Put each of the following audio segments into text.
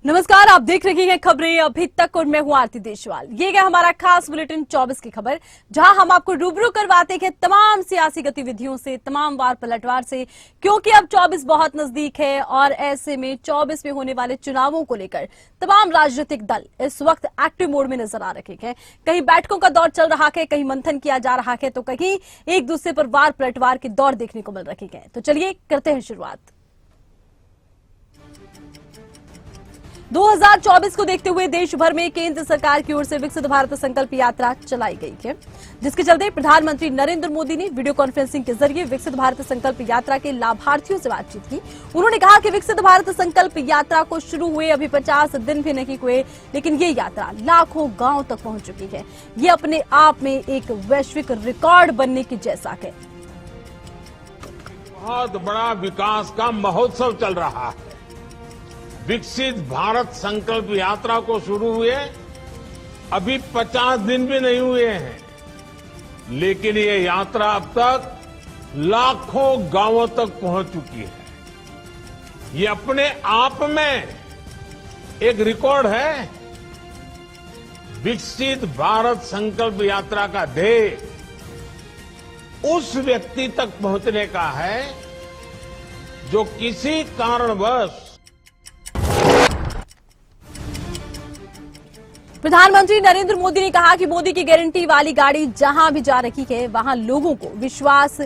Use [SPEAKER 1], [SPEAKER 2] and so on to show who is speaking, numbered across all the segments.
[SPEAKER 1] नमस्कार, आप देख रहे हैं खबरें अभी तक और मैं हूं आरती देशवाल। ये है हमारा खास बुलेटिन 24 की खबर, जहां हम आपको रूबरू करवाते हैं तमाम सियासी गतिविधियों से, तमाम वार पलटवार से, क्योंकि अब 24 बहुत नजदीक है और ऐसे में 24 में होने वाले चुनावों को लेकर तमाम राजनीतिक दल इस वक्त एक्टिव मोड में नजर आ रहे हैं। कहीं बैठकों का दौर चल रहा है, कहीं मंथन किया जा रहा है, तो कहीं एक दूसरे पर वार पलटवार के दौर देखने को मिल रहे हैं। तो चलिए करते हैं शुरुआत। 2024 को देखते हुए देश भर में केंद्र सरकार की ओर से विकसित भारत संकल्प यात्रा चलाई गई है, जिसके चलते प्रधानमंत्री नरेंद्र मोदी ने वीडियो कॉन्फ्रेंसिंग के जरिए विकसित भारत संकल्प यात्रा के लाभार्थियों से बातचीत की। उन्होंने कहा कि विकसित भारत संकल्प यात्रा को शुरू हुए अभी 50 दिन भी नहीं हुए, लेकिन ये यात्रा लाखों गांव तक पहुंच चुकी है। ये अपने आप में एक वैश्विक रिकॉर्ड बनने की जैसा है।
[SPEAKER 2] बहुत बड़ा विकास का महोत्सव चल रहा है। विकसित भारत संकल्प यात्रा को शुरू हुए अभी 50 दिन भी नहीं हुए हैं, लेकिन ये यात्रा अब तक लाखों गांवों तक पहुंच चुकी है। ये अपने आप में एक रिकॉर्ड है। विकसित भारत संकल्प यात्रा का ध्येय उस व्यक्ति तक पहुंचने का है जो किसी कारणवश
[SPEAKER 1] प्रधानमंत्री नरेंद्र मोदी ने कहा कि मोदी की गारंटी वाली गाड़ी जहां भी जा रही है, वहां लोगों को विश्वास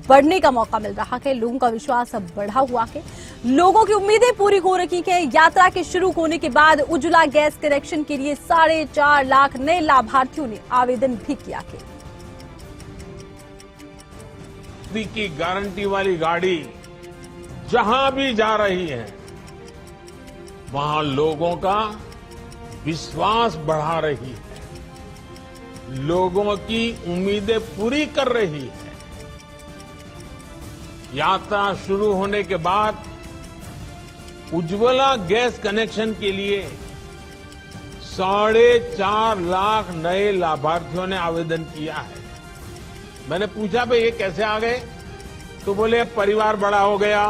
[SPEAKER 1] बढ़ने का मौका मिल रहा है। लोगों का विश्वास अब बढ़ा हुआ है, लोगों की उम्मीदें पूरी हो रही हैं। यात्रा के शुरू होने के बाद उज्ज्वला गैस कनेक्शन के लिए 4.5 लाख नए लाभार्थियों ने आवेदन भी किया है।
[SPEAKER 2] मोदी की गारंटी वाली गाड़ी जहां भी जा रही है, वहां लोगों का विश्वास बढ़ा रही है, लोगों की उम्मीदें पूरी कर रही है। यात्रा शुरू होने के बाद उज्ज्वला गैस कनेक्शन के लिए 4.5 लाख नए लाभार्थियों ने आवेदन किया है। मैंने पूछा भाई ये कैसे आ गए, तो बोले परिवार बड़ा हो गया,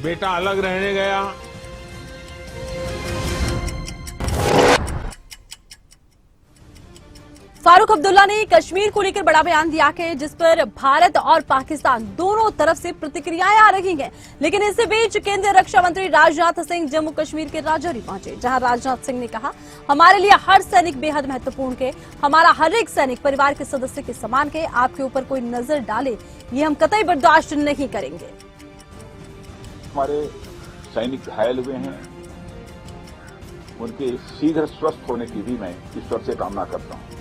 [SPEAKER 2] बेटा अलग रहने गया।
[SPEAKER 1] फारूक अब्दुल्ला ने कश्मीर को लेकर बड़ा बयान दिया है, जिस पर भारत और पाकिस्तान दोनों तरफ से प्रतिक्रियाएं आ रही हैं। लेकिन इसी बीच केंद्रीय रक्षा मंत्री राजनाथ सिंह जम्मू कश्मीर के राजौरी पहुंचे, जहां राजनाथ सिंह ने कहा, हमारे लिए हर सैनिक बेहद महत्वपूर्ण है। हमारा हर एक सैनिक परिवार के सदस्य के समान है। आपके ऊपर कोई नजर डाले, ये हम कतई बर्दाश्त नहीं करेंगे।
[SPEAKER 3] हमारे सैनिक घायल हुए हैं, उनके शीघ्र स्वस्थ होने की भी मैं ईश्वर से कामना करता हूं।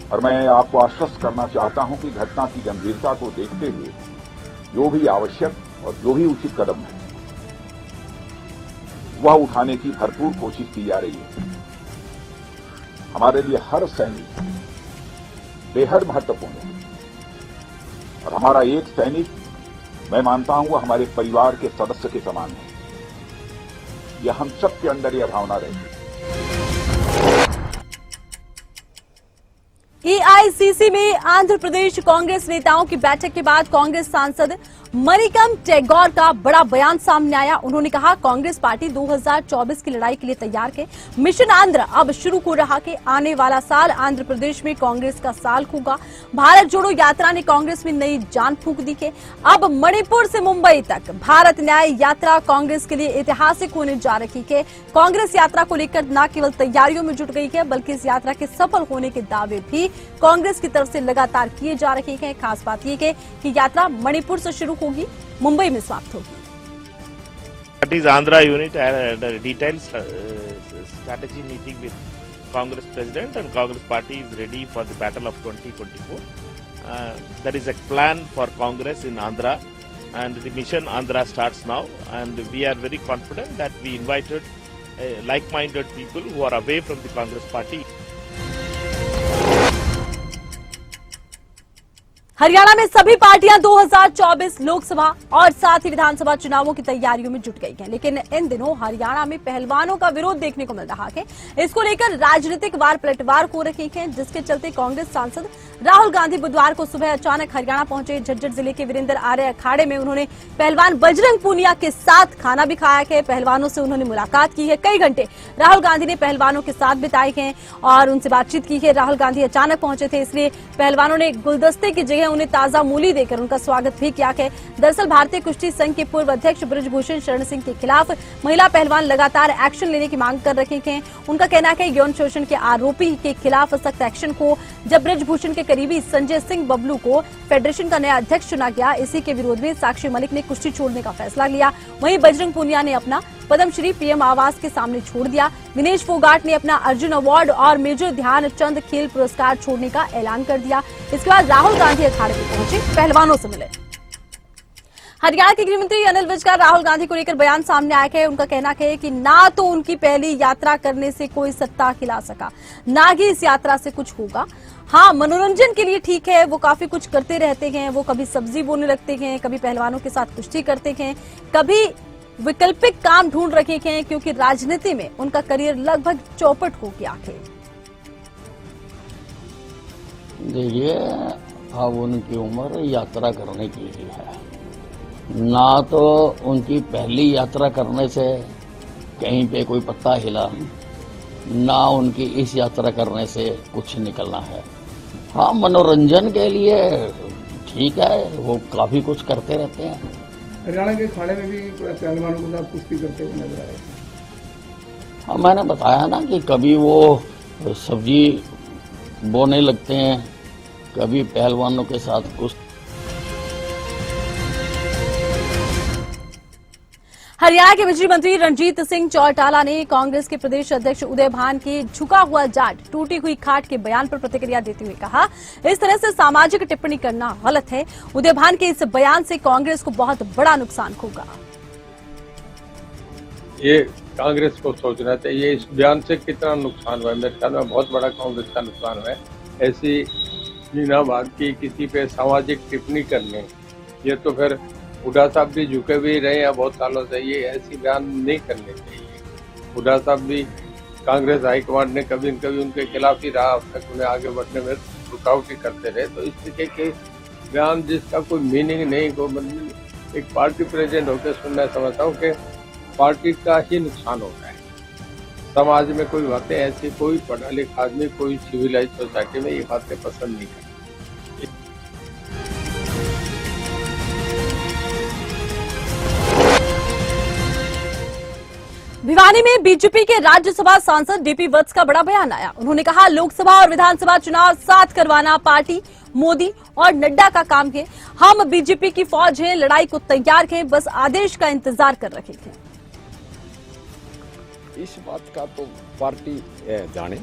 [SPEAKER 3] और मैं आपको आश्वस्त करना चाहता हूं कि घटना की गंभीरता को देखते हुए जो भी आवश्यक और जो भी उचित कदम है, वह उठाने की भरपूर कोशिश की जा रही है। हमारे लिए हर सैनिक बेहद महत्वपूर्ण है और हमारा एक सैनिक, मैं मानता हूं, वह हमारे परिवार के सदस्य के समान है। यह हम सबके अंदर यह भावना रहेगी।
[SPEAKER 1] एआईसीसी में आंध्र प्रदेश कांग्रेस नेताओं की बैठक के बाद कांग्रेस सांसद मणिकम टैगोर का बड़ा बयान सामने आया। उन्होंने कहा, कांग्रेस पार्टी 2024 की लड़ाई के लिए तैयार है। मिशन आंध्र अब शुरू हो रहा है। आने वाला साल आंध्र प्रदेश में कांग्रेस का साल होगा। भारत जोड़ो यात्रा ने कांग्रेस में नई जान फूंक दी है। अब मणिपुर से मुंबई तक भारत न्याय यात्रा कांग्रेस के लिए ऐतिहासिक होने जा रही है। कांग्रेस यात्रा को लेकर न केवल तैयारियों में जुट गई है, बल्कि इस यात्रा के सफल होने के दावे भी कांग्रेस की तरफ से लगातार किए जा रहे हैं। खास बात यह है कि यात्रा मणिपुर से शुरू होगी, मुंबई में समाप्त होगी।
[SPEAKER 4] That is Andhra unit had a detailed strategy meeting with Congress President, and Congress Party is ready for the battle of 2024. There is a plan for Congress in Andhra, and the mission Andhra starts now, and we are very confident that we invited like-minded people who are away from the Congress Party.
[SPEAKER 1] Haryana में सभी पार्टियां 2024 लोकसभा और साथ ही विधानसभा चुनावों की तैयारियों में जुट गई हैं, लेकिन इन दिनों हरियाणा में पहलवानों का विरोध देखने को मिल रहा है। इसको लेकर राजनीतिक वार पलटवार हो रही है, जिसके चलते कांग्रेस सांसद राहुल गांधी बुधवार को सुबह अचानक हरियाणा पहुंचे। झज्जर जिले के वीरेंद्र आर्य अखाड़े में उन्होंने पहलवान बजरंग पूनिया के साथ खाना भी खाया है। पहलवानों से उन्होंने मुलाकात की है। कई घंटे राहुल गांधी ने पहलवानों के साथ बिताए हैं और उनसे बातचीत की है। राहुल गांधी अचानक पहुंचे थे, इसलिए पहलवानों ने गुलदस्ते की जगह उन्हें ताजा मूली देकर उनका स्वागत भी किया है। दरअसल भारतीय कुश्ती संघ के पूर्व अध्यक्ष बृजभूषण शरण सिंह के खिलाफ महिला पहलवान लगातार एक्शन लेने की मांग कर रहे हैं। उनका कहना है यौन शोषण के आरोपी के खिलाफ सख्त एक्शन हो। जब बृजभूषण के करीबी संजय सिंह बबलू को फेडरेशन का नया अध्यक्ष चुना गया, इसी के विरोध में साक्षी मलिक ने कुश्ती छोड़ने का फैसला लिया। वहीं बजरंग पूनिया ने अपना पद्मश्री पीएम आवास के सामने छोड़ दिया। विनेश फोगाट ने अपना अर्जुन अवार्ड और मेजर ध्यानचंद खेल पुरस्कार छोड़ने का ऐलान कर दिया। इसके बाद राहुल गांधी अखाड़े में पहुंचे, पहलवानों से मिले। हरियाणा के गृह मंत्री अनिल विज का राहुल गांधी को लेकर बयान सामने आया है। उनका कहना है कि ना तो उनकी पहली यात्रा करने से कोई सत्ता खिला सका, ना ही इस यात्रा से कुछ होगा। हाँ, मनोरंजन के लिए ठीक है, वो काफी कुछ करते रहते हैं। वो कभी सब्जी बोने लगते हैं, कभी पहलवानों के साथ कुश्ती करते हैं, कभी वैकल्पिक काम ढूंढ रहे हैं, क्योंकि राजनीति में उनका करियर लगभग चौपट हो गया है।
[SPEAKER 5] देखिए, अब उनकी उम्र यात्रा करने की ही है। ना तो उनकी पहली यात्रा करने से कहीं पे कोई पत्ता हिला, ना उनकी इस यात्रा करने से कुछ निकलना है। हाँ, मनोरंजन के लिए ठीक है, वो काफी कुछ करते रहते हैं।
[SPEAKER 6] हरियाणा के खाने में भी पहलवानों के साथ कुश्ती करते हुए नजर आए।
[SPEAKER 5] हाँ, मैंने बताया ना कि कभी वो सब्जी बोने लगते हैं, कभी पहलवानों के साथ कुश्ती।
[SPEAKER 1] हरियाणा के बिजली मंत्री रणजीत सिंह चौटाला ने कांग्रेस के प्रदेश अध्यक्ष उदय भान के झुका हुआ जाट टूटी हुई खाट के बयान पर प्रतिक्रिया देते हुए कहा, इस तरह से सामाजिक टिप्पणी करना गलत है। उदय भान के इस बयान से कांग्रेस को बहुत बड़ा नुकसान होगा।
[SPEAKER 7] ये कांग्रेस को सोचना चाहिए इस बयान से कितना नुकसान हुआ है। मेरे ख्याल में बहुत बड़ा कांग्रेस का नुकसान है। ऐसी मीना भाग की किसी पे सामाजिक टिप्पणी करने, ये तो फिर हुड्डा साहब भी झुके भी रहे हैं बहुत सालों से, ये ऐसी बयान नहीं करने चाहिए। हुड्डा साहब भी कांग्रेस हाईकमांड ने कभी न कभी उनके खिलाफ ही रहा, अब तक उन्हें आगे बढ़ने में रुकावट ही करते रहे। तो इस तरीके के बयान जिसका कोई मीनिंग नहीं, को मतलब एक पार्टी प्रेसिडेंट होकर सुनना, समझता हूँ कि पार्टी का ही नुकसान होता है। समाज में कोई बातें ऐसी, कोई पढ़ा लिखा आदमी, कोई सिविलाइज सोसाइटी में ये बातें पसंद नहीं करता।
[SPEAKER 1] भिवानी में बीजेपी के राज्यसभा सांसद डीपी वत्स का बड़ा बयान आया। उन्होंने कहा, लोकसभा और विधानसभा चुनाव साथ करवाना पार्टी मोदी और नड्डा का काम है। हम बीजेपी की फौज हैं, लड़ाई को तैयार हैं, बस आदेश का इंतजार कर रहे हैं।
[SPEAKER 8] इस बात का तो पार्टी जाने,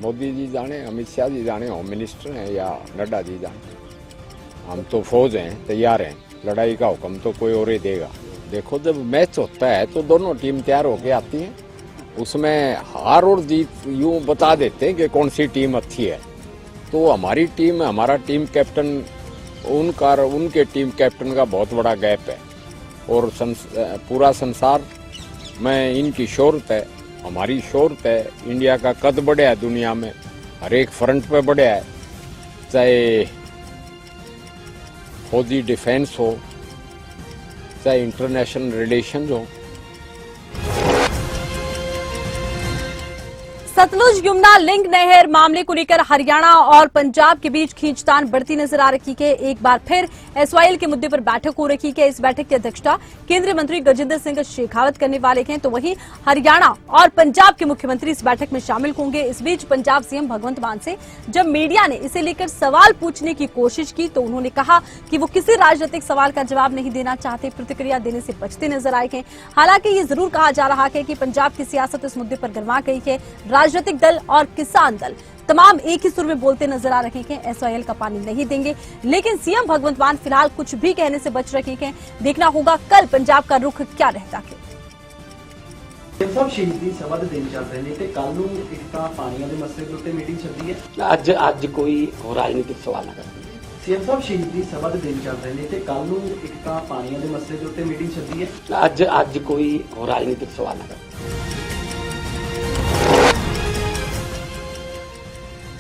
[SPEAKER 8] मोदी जी जाने, अमित शाह जी जाने, होम मिनिस्टर हैं या नड्डा जी जाने। हम तो फौज हैं, तैयार हैं, लड़ाई का हुक्म तो कोई और ही देगा। देखो, जब मैच होता है तो दोनों टीम तैयार होके आती हैं, उसमें हार और जीत यूं बता देते हैं कि कौन सी टीम अच्छी है। तो हमारी टीम, हमारा टीम कैप्टन, उनके टीम कैप्टन का बहुत बड़ा गैप है और पूरा संसार में इनकी शोहरत है, हमारी शोहरत है। इंडिया का कद बढ़ा है दुनिया में, हर एक फ्रंट पे बढ़ा है, चाहे फौजी डिफेंस हो, चाहे इंटरनेशनल रिलेशन हो।
[SPEAKER 1] सतलुज यमुना लिंक नहर मामले को लेकर हरियाणा और पंजाब के बीच खींचतान बढ़ती नजर आ रही है। एक बार फिर एसवाईएल के मुद्दे पर बैठक हो रही है। इस बैठक की अध्यक्षता केंद्रीय मंत्री गजेंद्र सिंह शेखावत करने वाले हैं, तो वहीं हरियाणा और पंजाब के मुख्यमंत्री इस बैठक में शामिल होंगे। इस बीच पंजाब सीएम भगवंत मान से जब मीडिया ने इसे लेकर सवाल पूछने की कोशिश की तो उन्होंने कहा कि वो किसी राजनीतिक सवाल का जवाब नहीं देना चाहते, प्रतिक्रिया देने से बचते नजर आए हैं। हालांकि ये जरूर कहा जा रहा है कि पंजाब की सियासत इस मुद्दे पर गरमा गई है। राजनीतिक दल और किसान दल तमाम एक ही सुर में बोलते नजर आ रहे हैं, एसवाईएल का पानी नहीं देंगे। लेकिन सीएम भगवंत मान फिलहाल कुछ भी कहने से बच रहे हैं। देखना होगा कल पंजाब का रुख क्या रहता है।
[SPEAKER 9] सब शहीदी सभा ਦੇ ਦਿਨ ਚੱਲ ਰਹੇ ਨੇ ਤੇ ਕੱਲ ਨੂੰ ਇੱਕ ਤਾਂ ਪਾਣੀਆਂ ਦੇ ਮਸਲੇ ਦੇ ਉੱਤੇ ਮੀਟਿੰਗ ਚੱਲਦੀ ਹੈ।
[SPEAKER 5] ਅੱਜ ਕੋਈ ਰਾਜਨੀਤਿਕ ਸਵਾਲ ਨਾ ਕਰੋ।
[SPEAKER 9] ਸੀਐਮ ਸਾਹਿਬ ਸ਼ਹੀਦੀ ਸਭਾ ਦੇ ਦਿਨ ਚੱਲ ਰਹੇ ਨੇ ਤੇ ਕੱਲ ਨੂੰ ਇੱਕ ਤਾਂ ਪਾਣੀਆਂ ਦੇ ਮਸਲੇ ਦੇ ਉੱਤੇ ਮੀਟਿੰਗ ਚੱਲਦੀ ਹੈ।
[SPEAKER 5] ਅੱਜ ਕੋਈ ਰਾਜਨੀਤਿਕ ਸਵਾਲ ਨਾ ਕਰੋ।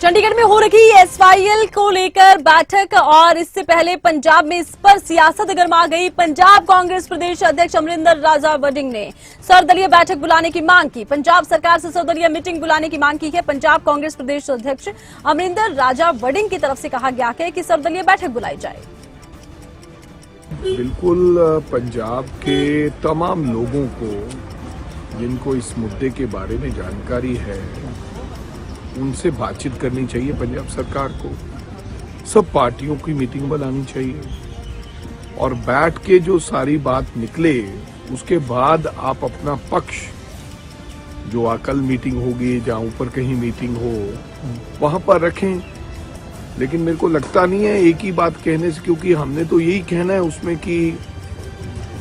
[SPEAKER 1] चंडीगढ़ में हो रही एसवाईएल को लेकर बैठक और इससे पहले पंजाब में इस पर सियासत गर्मा गई। पंजाब कांग्रेस प्रदेश अध्यक्ष अमरिंदर राजा वडिंग ने सर्वदलीय बैठक बुलाने की मांग की। पंजाब सरकार से सर्वदलीय मीटिंग बुलाने की मांग की है। पंजाब कांग्रेस प्रदेश अध्यक्ष अमरिंदर राजा वडिंग की तरफ से कहा गया है कि सर्वदलीय बैठक बुलाई जाए।
[SPEAKER 10] बिल्कुल पंजाब के तमाम लोगों को जिनको इस मुद्दे के बारे में जानकारी है उनसे बातचीत करनी चाहिए। पंजाब सरकार को सब पार्टियों की मीटिंग बुलानी चाहिए और बैठ के जो सारी बात निकले उसके बाद आप अपना पक्ष जो कल मीटिंग होगी जहां ऊपर कहीं मीटिंग हो वहां पर रखें। लेकिन मेरे को लगता नहीं है एक ही बात कहने से, क्योंकि हमने तो यही कहना है उसमें कि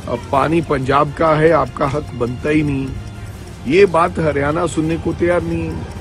[SPEAKER 10] अब पानी पंजाब का है, आपका हक बनता ही नहीं। ये बात हरियाणा सुनने को तैयार नहीं।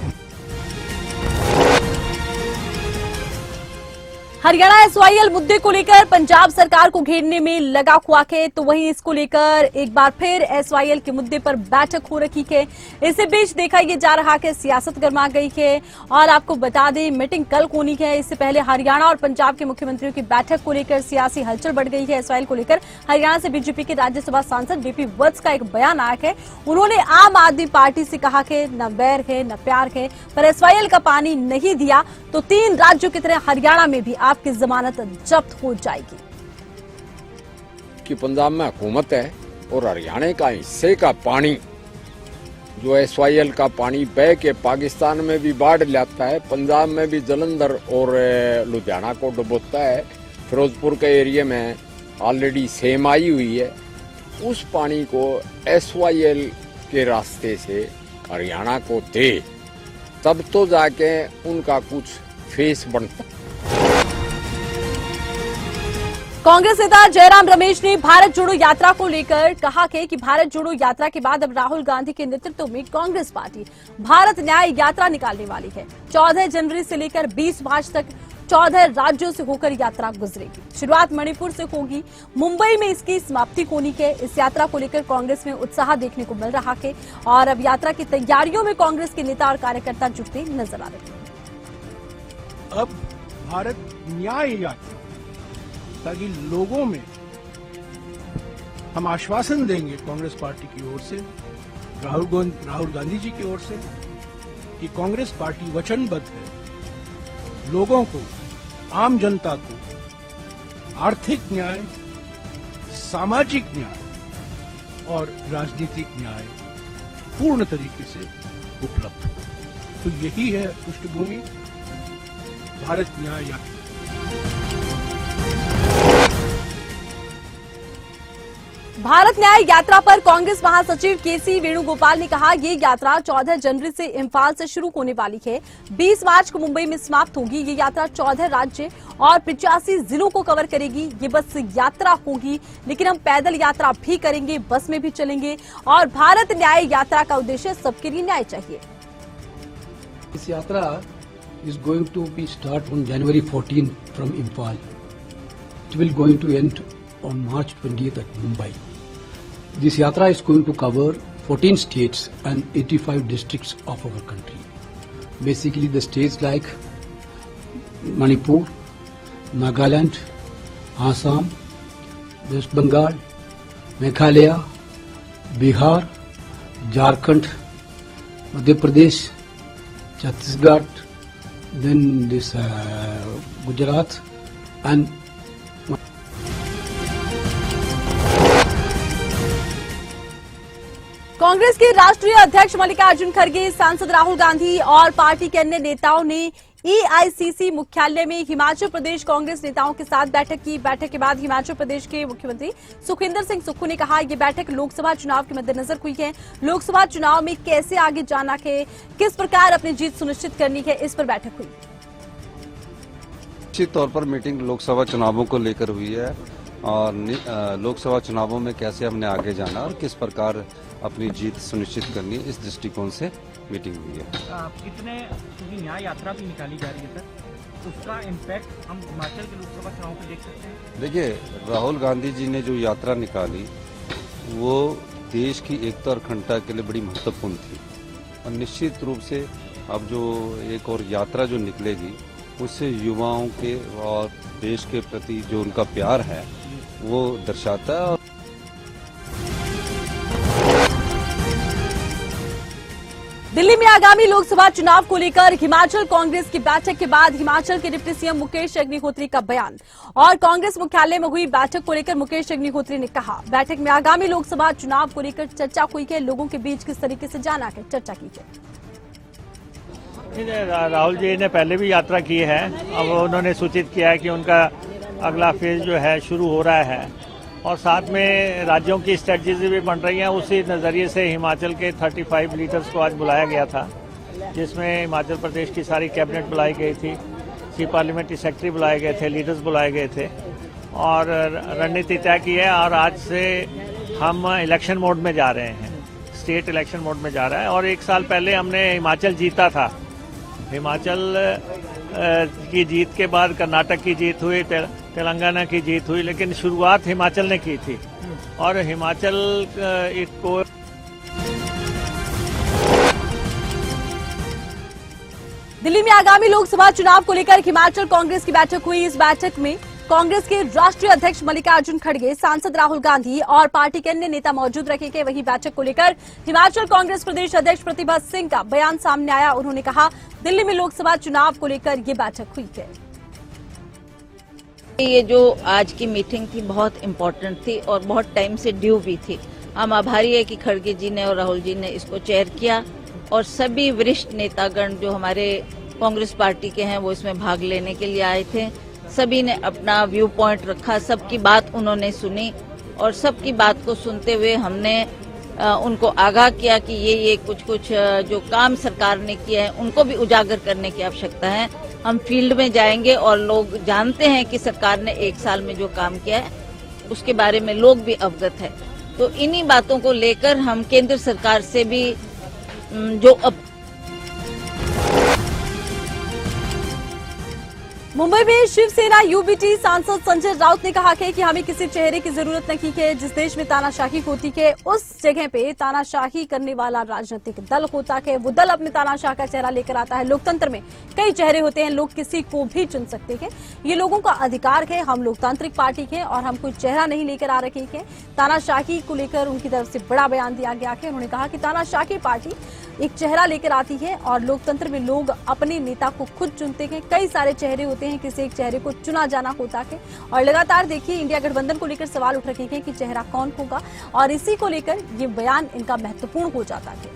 [SPEAKER 1] हरियाणा एसवाईएल मुद्दे को लेकर पंजाब सरकार को घेरने में लगा हुआ है, तो वहीं इसको लेकर एक बार फिर एसवाईएल के मुद्दे पर बैठक हो रही है। इसी बीच देखा यह जा रहा है सियासत गर्मा गई है और आपको बता दें मीटिंग कल होनी है। इससे पहले हरियाणा और पंजाब के मुख्यमंत्रियों की बैठक को लेकर सियासी हलचल बढ़ गई है। एसवाईएल को लेकर हरियाणा से बीजेपी के राज्यसभा सांसद बीपी वत्स का एक बयान आया है। उन्होंने आम आदमी पार्टी से कहा कि न बैर है न प्यार है, पर एसवाईएल का पानी नहीं दिया तो 3 राज्यों की तरह हरियाणा में भी आपकी जमानत जब्त हो जाएगी।
[SPEAKER 8] कि पंजाब में हुकूमत है और हरियाणा का हिस्से का पानी जो एसवाईएल का पानी बह के पाकिस्तान में भी बाढ़ लाता है, पंजाब में भी जलंधर और लुधियाना को डुबोता है, फिरोजपुर के एरिया में ऑलरेडी सेम आई हुई है। उस पानी को एसवाईएल के रास्ते से हरियाणा को दे, तब तो जाके उनका कुछ फेस बनता।
[SPEAKER 1] कांग्रेस नेता जयराम रमेश ने भारत जोड़ो यात्रा को लेकर कहा कि भारत जोड़ो यात्रा के बाद अब राहुल गांधी के नेतृत्व में कांग्रेस पार्टी भारत न्याय यात्रा निकालने वाली है। 14 जनवरी से लेकर 20 मार्च तक 14 राज्यों से होकर यात्रा गुजरेगी। शुरुआत मणिपुर से होगी, मुंबई में इसकी समाप्ति होनी है। इस यात्रा को लेकर कांग्रेस में उत्साह देखने को मिल रहा है और अब यात्रा की तैयारियों में कांग्रेस के नेता और कार्यकर्ता जुटते नजर आ रहे हैं।
[SPEAKER 11] अब भारत न्याय यात्रा, ताकि लोगों में हम आश्वासन देंगे कांग्रेस पार्टी की ओर से, राहुल गांधी जी की ओर से, कि कांग्रेस पार्टी वचनबद्ध है लोगों को, आम जनता को आर्थिक न्याय, सामाजिक न्याय और राजनीतिक न्याय पूर्ण तरीके से उपलब्ध हो। तो यही है पृष्ठभूमि भारत न्याय यात्रा।
[SPEAKER 1] भारत न्याय यात्रा पर कांग्रेस महासचिव केसी वेणुगोपाल ने कहा ये यात्रा 14 जनवरी से इम्फाल से शुरू होने वाली है, 20 मार्च को मुंबई में समाप्त होगी। ये यात्रा 14 राज्य और 85 जिलों को कवर करेगी। ये बस यात्रा होगी, लेकिन हम पैदल यात्रा भी करेंगे, बस में भी चलेंगे और भारत न्याय यात्रा का उद्देश्य सबके लिए न्याय चाहिए।
[SPEAKER 12] इस यात्रा is going to be start on January 14 from Imphal. It will going to end on March 20th at Mumbai. This yatra is going to cover 14 states and 85 districts of our country. Basically the states like Manipur, Nagaland, Assam, West Bengal, Meghalaya, Bihar, Jharkhand, Madhya Pradesh, Chhattisgarh, then this Gujarat and
[SPEAKER 1] Congress के राष्ट्रीय अध्यक्ष मल्लिकार्जुन खड़गे, सांसद राहुल गांधी और party के अन्य नेताओं ने एआईसीसी मुख्यालय में हिमाचल प्रदेश कांग्रेस नेताओं के साथ बैठक की। बैठक के बाद हिमाचल प्रदेश के मुख्यमंत्री सुखविंदर सिंह सुक्खू ने कहा यह बैठक लोकसभा चुनाव के मद्देनजर हुई है। लोकसभा चुनाव में कैसे आगे जाना है, किस प्रकार अपनी जीत सुनिश्चित करनी है, इस पर बैठक हुई।
[SPEAKER 13] निश्चित तौर पर मीटिंग लोकसभा चुनावों को लेकर हुई है और लोकसभा चुनावों में कैसे हमने आगे जाना और किस प्रकार अपनी जीत सुनिश्चित करनी है, इस दृष्टिकोण से मीटिंग हुई है।
[SPEAKER 14] कितने न्याय यात्रा भी निकाली जा रही है सर, उसका इम्पैक्ट हम हिमाचल के लोकसभा चुनाव पे देख सकते हैं?
[SPEAKER 13] देखिए, राहुल गांधी जी ने जो यात्रा निकाली वो देश की एकता और अखंडता के लिए बड़ी महत्वपूर्ण थी और निश्चित रूप से अब जो एक और यात्रा जो निकलेगी उससे युवाओं के और देश के प्रति जो उनका प्यार है वो दर्शाता है।
[SPEAKER 1] दिल्ली में आगामी लोकसभा चुनाव को लेकर हिमाचल कांग्रेस की बैठक के बाद हिमाचल के डिप्टी सीएम मुकेश अग्निहोत्री का बयान और कांग्रेस मुख्यालय में हुई बैठक को लेकर मुकेश अग्निहोत्री ने कहा, बैठक में आगामी लोकसभा चुनाव को लेकर चर्चा हुई है, लोगों के बीच किस तरीके से जाना है, चर्चा की है।
[SPEAKER 15] राहुल जी ने पहले भी यात्रा की है, अब उन्होंने सूचित किया है कि उनका अगला फेज जो है शुरू हो रहा है और साथ में राज्यों की स्ट्रेटजीज भी बन रही हैं। उसी नज़रिए से हिमाचल के 35 लीडर्स को आज बुलाया गया था, जिसमें हिमाचल प्रदेश की सारी कैबिनेट बुलाई गई थी, चीफ पार्लियामेंट्री सेक्रेटरी बुलाए गए थे, लीडर्स बुलाए गए थे और रणनीति तय की है। और आज से हम इलेक्शन मोड में जा रहे हैं, स्टेट इलेक्शन मोड में जा रहा है। और 1 साल पहले हमने हिमाचल जीता था, हिमाचल की जीत के बाद कर्नाटक की जीत हुई, तेलंगाना की जीत हुई, लेकिन शुरुआत हिमाचल ने की थी और हिमाचल को
[SPEAKER 1] दिल्ली में आगामी लोकसभा चुनाव को लेकर हिमाचल कांग्रेस की बैठक हुई। इस बैठक में कांग्रेस के राष्ट्रीय अध्यक्ष मल्लिकार्जुन खड़गे, सांसद राहुल गांधी और पार्टी के अन्य नेता मौजूद रहेंगे। वहीं बैठक को लेकर हिमाचल कांग्रेस प्रदेश अध्यक्ष प्रतिभा सिंह का बयान सामने आया। उन्होंने कहा, दिल्ली में लोकसभा चुनाव को लेकर ये बैठक हुई है।
[SPEAKER 16] ये जो आज की मीटिंग थी बहुत इम्पोर्टेंट थी और बहुत टाइम से ड्यू भी थी। हम आभारी है कि खड़गे जी ने और राहुल जी ने इसको चेयर किया और सभी वरिष्ठ नेतागण जो हमारे कांग्रेस पार्टी के हैं वो इसमें भाग लेने के लिए आए थे। सभी ने अपना व्यू पॉइंट रखा, सबकी बात उन्होंने सुनी और सबकी बात को सुनते हुए हमने उनको आगाह किया कि ये कुछ जो काम सरकार ने किया है उनको भी उजागर करने की आवश्यकता है। हम फील्ड में जाएंगे और लोग जानते हैं कि सरकार ने 1 साल में जो काम किया है उसके बारे में लोग भी अवगत है। तो इन्हीं बातों को लेकर हम केंद्र सरकार से भी जो
[SPEAKER 1] मुंबई में शिवसेना यूबीटी सांसद संजय राउत ने कहा कि हमें किसी चेहरे की जरूरत नहीं है। जिस देश में तानाशाही होती है उस जगह पे तानाशाही करने वाला राजनीतिक दल होता है, वो दल अपने तानाशाह का चेहरा लेकर आता है। लोकतंत्र में कई चेहरे होते हैं, लोग किसी को भी चुन सकते हैं, ये लोगों का अधिकार है। हम लोकतांत्रिक पार्टी है और हम कोई चेहरा नहीं लेकर आ रहे हैं। तानाशाही को लेकर उनकी तरफ से बड़ा बयान दिया गया है। उन्होंने कहा कि तानाशाही पार्टी एक चेहरा लेकर आती है और लोकतंत्र में लोग अपने नेता को खुद चुनते हैं। कई सारे चेहरे होते हैं, किसी एक चेहरे को चुना जाना होता है। और लगातार देखिए इंडिया गठबंधन को लेकर सवाल उठ रहे हैं कि चेहरा कौन होगा और इसी को लेकर ये बयान इनका महत्वपूर्ण हो जाता है।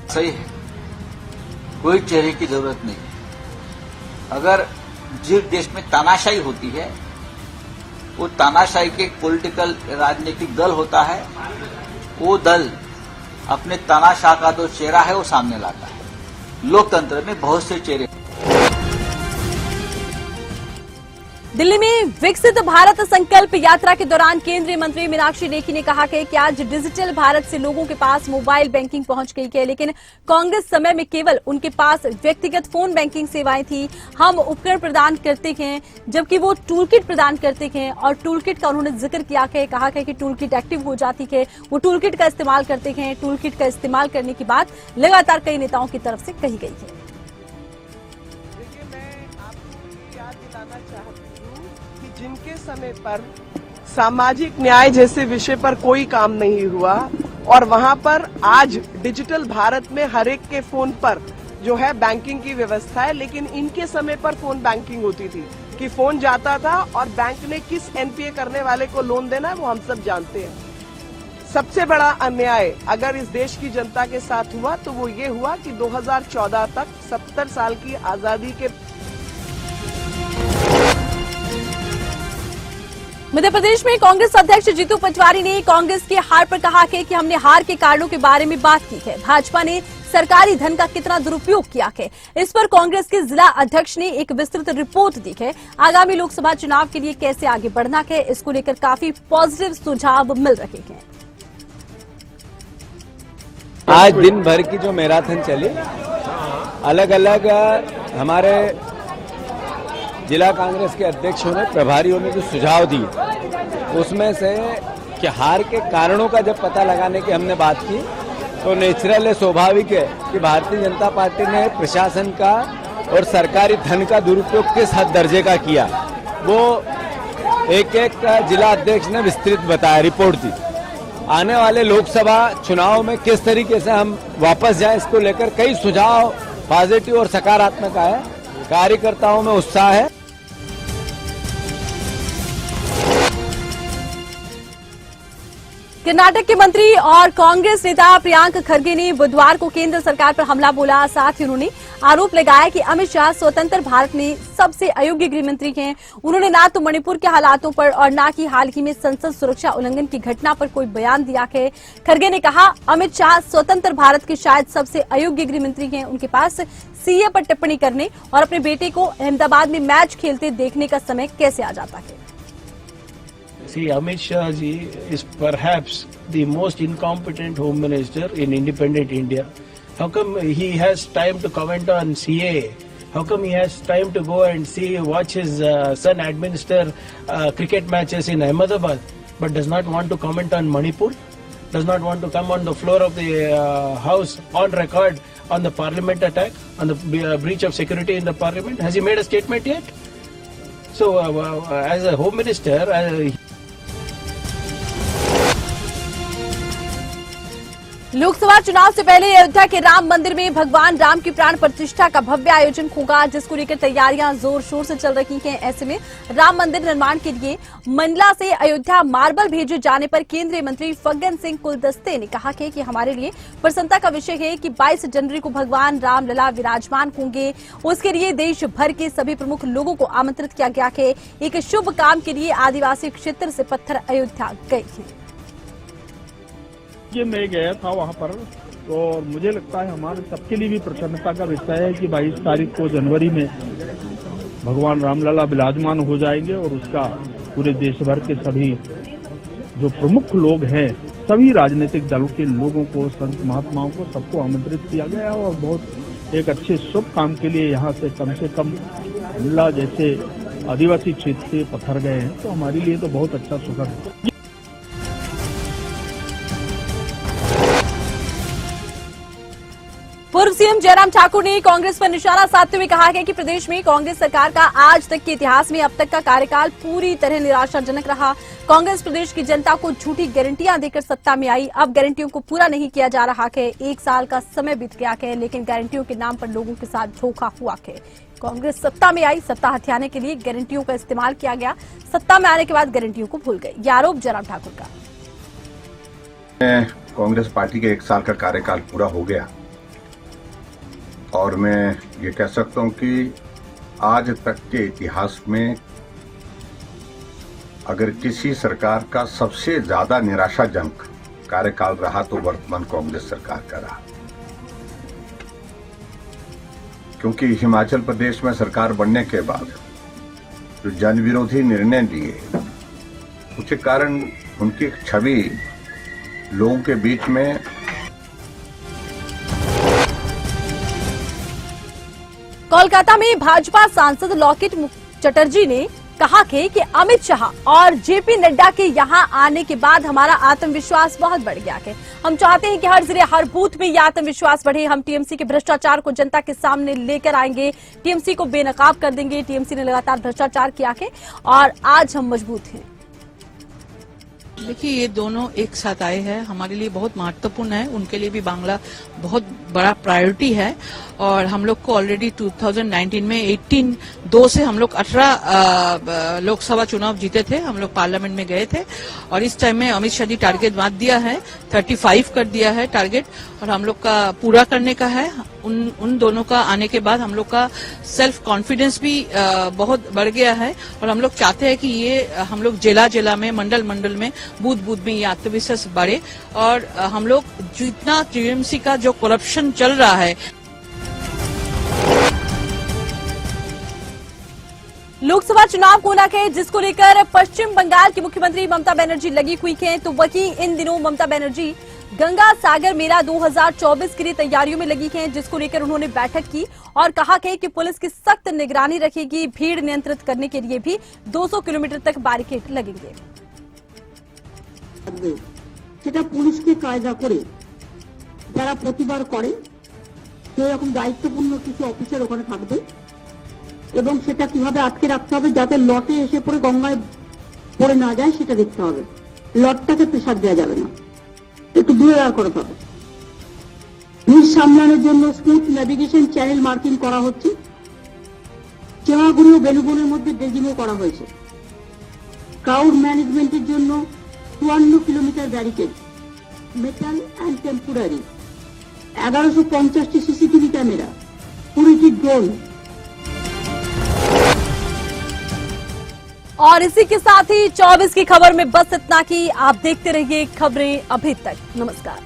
[SPEAKER 17] सही है, कोई चेहरे की जरूरत नहीं। अगर जिस देश में तानाशाही होती है वो तानाशाही के पॉलिटिकल राजनीतिक दल होता है, वो दल अपने तानाशाह का जो चेहरा है वो सामने लाता है। लोकतंत्र में बहुत से चेहरे।
[SPEAKER 1] दिल्ली में विकसित भारत संकल्प यात्रा के दौरान केंद्रीय मंत्री मीनाक्षी लेखी ने कहा कि आज डिजिटल भारत से लोगों के पास मोबाइल बैंकिंग पहुंच गई है, लेकिन कांग्रेस समय में केवल उनके पास व्यक्तिगत फोन बैंकिंग सेवाएं थी। हम उपकरण प्रदान करते हैं जबकि वो टूल किट प्रदान करते हैं और टूल किट का उन्होंने जिक्र किया है, कहा है कि टूल किट एक्टिव हो जाती है, वो टूल किट का इस्तेमाल करते हैं। टूल किट का इस्तेमाल करने की बात लगातार कई नेताओं की तरफ से कही गई है।
[SPEAKER 18] जिनके समय पर सामाजिक न्याय जैसे विषय पर कोई काम नहीं हुआ और वहां पर आज डिजिटल भारत में हर एक के फोन पर जो है बैंकिंग की व्यवस्था है, लेकिन इनके समय पर फोन बैंकिंग होती थी कि फोन जाता था और बैंक ने किस एनपीए करने वाले को लोन देना है वो हम सब जानते हैं। सबसे बड़ा अन्याय अगर इस देश की जनता के साथ हुआ तो वो ये हुआ कि 2014 तक 70 साल की आजादी के
[SPEAKER 1] मध्य प्रदेश में कांग्रेस अध्यक्ष जीतू पटवारी ने कांग्रेस की हार पर कहा है कि हमने हार के कारणों के बारे में बात की है। भाजपा ने सरकारी धन का कितना दुरुपयोग किया है, इस पर कांग्रेस के जिला अध्यक्ष ने एक विस्तृत रिपोर्ट दी है। आगामी लोकसभा चुनाव के लिए कैसे आगे बढ़ना है, इसको लेकर काफी पॉजिटिव सुझाव मिल रहे हैं।
[SPEAKER 19] आज दिन भर की जो मैराथन चली, अलग अलग हमारे जिला कांग्रेस के अध्यक्षों ने, प्रभारियों ने जो सुझाव दिए उसमें से कि हार के कारणों का जब पता लगाने की हमने बात की तो नेचुरल है, स्वाभाविक है कि भारतीय जनता पार्टी ने प्रशासन का और सरकारी धन का दुरुपयोग किस हद दर्जे का किया, वो एक एक जिला अध्यक्ष ने विस्तृत बताया, रिपोर्ट दी। आने वाले लोकसभा चुनाव में किस तरीके से हम वापस जाएं, इसको लेकर कई सुझाव पॉजिटिव और सकारात्मक आए। कार्यकर्ताओं में उत्साह है।
[SPEAKER 1] कर्नाटक के मंत्री और कांग्रेस नेता प्रियंक खरगे ने बुधवार को केंद्र सरकार पर हमला बोला। साथ ही उन्होंने आरोप लगाया कि अमित शाह स्वतंत्र भारत में सबसे अयोग्य गृह मंत्री हैं। उन्होंने ना तो मणिपुर के हालातों पर और ना कि हाल ही में संसद सुरक्षा उल्लंघन की घटना पर कोई बयान दिया है। खरगे ने कहा, अमित शाह स्वतंत्र भारत के शायद सबसे अयोग्य गृह मंत्री हैं। उनके पास सीए पर टिप्पणी करने और अपने बेटे को अहमदाबाद में मैच खेलते देखने का समय कैसे आ जाता है।
[SPEAKER 11] See, Amit Shah ji is perhaps the most incompetent home minister in independent India. How come he has time to comment on CA? How come he has time to go and watch his son administer cricket matches in Ahmedabad, but does not want to comment on Manipur? Does not want to come on the floor of the House on record on the Parliament attack, on the breach of security in the Parliament? Has he made a statement yet? So, as a home minister,
[SPEAKER 1] Lok Sabha चुनाव से पहले अयोध्या के राम मंदिर में भगवान राम की प्राण प्रतिष्ठा का भव्य आयोजन होगा, जिसको लेकर तैयारियां जोर शोर से चल रही हैं। ऐसे में राम मंदिर निर्माण के लिए मंडला से अयोध्या मार्बल भेजे जाने पर केंद्रीय मंत्री फग्गन सिंह कुलदस्ते ने कहा कि हमारे लिए प्रसन्नता का विषय है कि 22 जनवरी को भगवान राम लला विराजमान होंगे। उसके लिए देश भर के सभी प्रमुख लोगों को आमंत्रित किया गया है। एक शुभ काम के लिए आदिवासी क्षेत्र से पत्थर अयोध्या गए थे।
[SPEAKER 20] मैं गया था वहाँ पर, और मुझे लगता है हमारे सबके लिए भी प्रसन्नता का विषय है कि 22 तारीख को जनवरी में भगवान रामलला विराजमान हो जाएंगे और उसका पूरे देश भर के सभी जो प्रमुख लोग हैं, सभी राजनीतिक दलों के लोगों को, संत महात्माओं को, सबको आमंत्रित किया गया है। और बहुत एक अच्छे शुभ काम के लिए यहाँ से कम मंडला जैसे आदिवासी क्षेत्र से पत्थर गए हैं, तो हमारे लिए तो बहुत अच्छा सुखद है।
[SPEAKER 1] पूर्व सीएम जयराम ठाकुर ने कांग्रेस पर निशाना साधते हुए कहा है कि प्रदेश में कांग्रेस सरकार का आज तक के इतिहास में अब तक का कार्यकाल पूरी तरह निराशाजनक रहा। कांग्रेस प्रदेश की जनता को झूठी गारंटियां देकर सत्ता में आई। अब गारंटियों को पूरा नहीं किया जा रहा है। 1 साल का समय बीत गया है, लेकिन गारंटियों के नाम पर लोगों के साथ धोखा हुआ है। कांग्रेस सत्ता में आई, सत्ता हथियाने के लिए गारंटियों का इस्तेमाल किया गया। सत्ता में आने के बाद गारंटियों को भूल गए। ये आरोप जयराम ठाकुर का।
[SPEAKER 21] कांग्रेस पार्टी के 1 साल का कार्यकाल पूरा हो गया और मैं ये कह सकता हूं कि आज तक के इतिहास में अगर किसी सरकार का सबसे ज्यादा निराशाजनक कार्यकाल रहा तो वर्तमान कांग्रेस सरकार का रहा, क्योंकि हिमाचल प्रदेश में सरकार बनने के बाद जो जन विरोधी निर्णय लिए, उसके कारण उनकी छवि लोगों के बीच में
[SPEAKER 1] कोलकाता में भाजपा सांसद लॉकेट चटर्जी ने कहा कि अमित शाह और जेपी नड्डा के यहां आने के बाद हमारा आत्मविश्वास बहुत बढ़ गया है। हम चाहते हैं कि हर जिले हर बूथ में ये आत्मविश्वास बढ़े। हम टीएमसी के भ्रष्टाचार को जनता के सामने लेकर आएंगे, टीएमसी को बेनकाब कर देंगे। टीएमसी ने लगातार भ्रष्टाचार किया है और आज हम मजबूत हैं।
[SPEAKER 22] देखिए, ये दोनों एक साथ आए हैं, हमारे लिए बहुत महत्वपूर्ण है। उनके लिए भी बांग्ला बहुत बड़ा प्रायोरिटी है और हम लोग को ऑलरेडी 2019 में 2 से हम लोग 18 लोकसभा चुनाव जीते थे। हम लोग पार्लियामेंट में गए थे और इस टाइम में अमित शाह जी टारगेट बांध दिया है, 35 कर दिया है टारगेट, और हम लोग का पूरा करने का है। उन दोनों का आने के बाद हम लोग का सेल्फ कॉन्फिडेंस भी बहुत बढ़ गया है और हम लोग चाहते हैं कि ये हम लोग जिला जिला में, मंडल मंडल में, बूथ बूथ में ये आत्मविश्वास बढ़े और हम लोग जितना टीएमसी का जो करप्शन चल रहा है।
[SPEAKER 1] लोकसभा चुनाव को लेकर जिसको लेकर पश्चिम बंगाल की मुख्यमंत्री ममता बनर्जी लगी हुई हैं, तो वहीं इन दिनों ममता बनर्जी गंगा सागर मेला 2024 के लिए तैयारियों में लगी हैं, जिसको लेकर उन्होंने बैठक की और कहा कि पुलिस की सख्त निगरानी रखेगी। भीड़ नियंत्रित करने के लिए भी 200 किलोमीटर तक बैरिकेड लगेंगे।
[SPEAKER 23] সেটা পুলিশকে কায়দা করে
[SPEAKER 2] যারা প্রতিবার করে সেই রকম দায়িত্বপূর্ণ কিছু অফিসার ওখানে থাকবে এবং সেটা কিভাবে আটকে রাখতে হবে যাতে লটে এসে পড়ে গঙ্গায় পড়ে না যায় সেটা দেখতে হবে। লটটাকে প্রেসার দেওয়া যাবে না, একটু দূরে দাঁড় করাতে হবে। ভিড় সামলানোর জন্য স্মুথ নেভিগেশন চ্যানেল মার্কিং করা হচ্ছে। চেমাগুড়ি ও বেলুবনের মধ্যে ড্রেজিংও করা হয়েছে। ক্রাউড ম্যানেজমেন্টের জন্য 54 kilometre barricade, metal and temporary, 1150টি सीसीटीवी कैमरा, 20टी ड्रोन।
[SPEAKER 1] और इसी के साथ ही 24 की खबर में बस इतना ही। आप देखते रहिए खबरें अभी तक। नमस्कार।